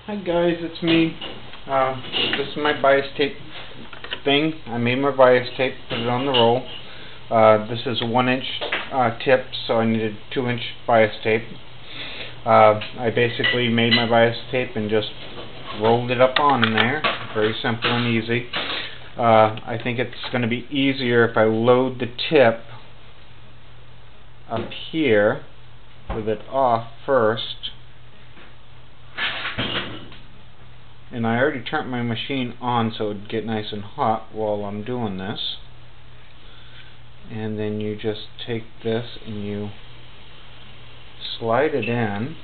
Hi guys, it's me. This is my bias tape thing. I made my bias tape, put it on the roll. This is a 1-inch tip, so I needed 2-inch bias tape. I basically made my bias tape and just rolled it up on in there. Very simple and easy. I think it's going to be easier if I load the tip up here with it off first. And I already turned my machine on so it would get nice and hot while I'm doing this. And then you just take this and you slide it in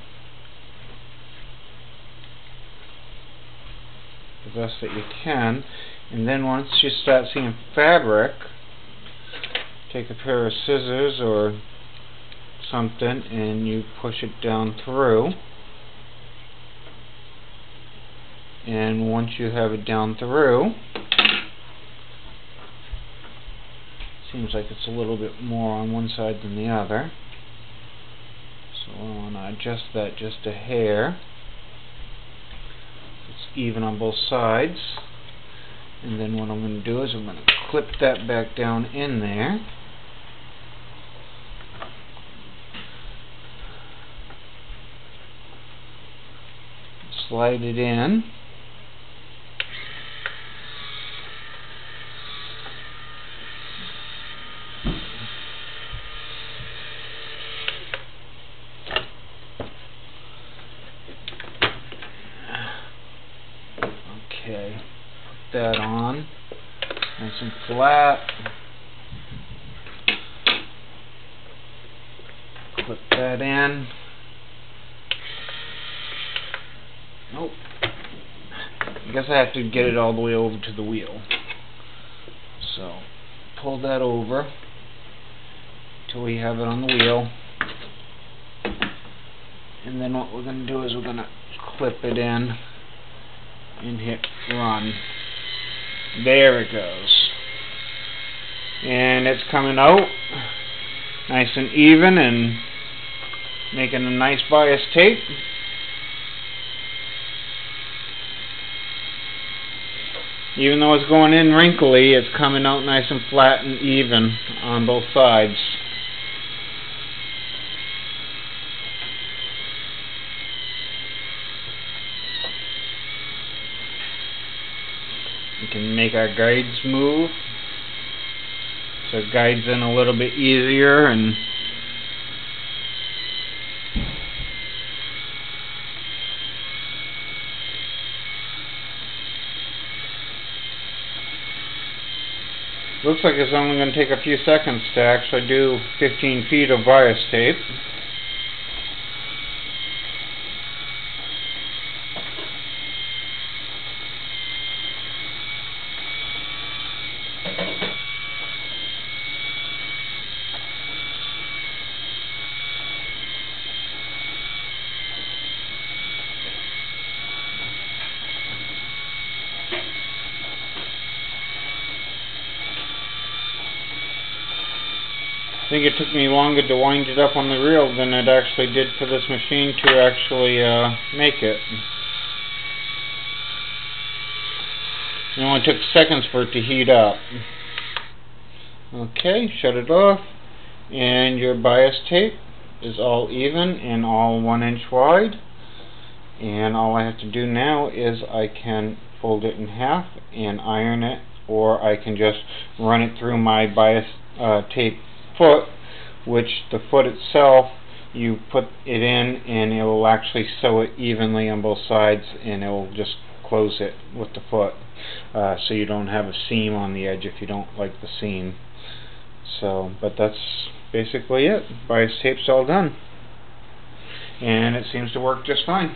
the best that you can. And then once you start seeing fabric, take a pair of scissors or something and you push it down through. And once you have it down through, seems like it's a little bit more on one side than the other. So I want to adjust that just a hair. It's even on both sides. And then what I'm going to do is I'm going to clip that back down in there. Slide it in. Okay, put that on, nice and flat. Clip that in. Nope. I guess I have to get it all the way over to the wheel. So, pull that over until we have it on the wheel. And then what we're going to do is we're going to clip it in and hit run. There it goes. And it's coming out nice and even and making a nice bias tape. Even though it's going in wrinkly, it's coming out nice and flat and even on both sides. We can make our guides move, so it guides in a little bit easier, and looks like it's only going to take a few seconds to actually do 15 feet of bias tape. I think it took me longer to wind it up on the reel than it actually did for this machine to actually make it. It only took seconds for it to heat up. Okay, shut it off, and your bias tape is all even and all 1 inch wide. And all I have to do now is I can fold it in half and iron it, or I can just run it through my bias tape foot, which the foot itself, you put it in and it will actually sew it evenly on both sides, and it will just close it with the foot, so you don't have a seam on the edge if you don't like the seam. So, but that's basically it. Bias tape's all done, and it seems to work just fine.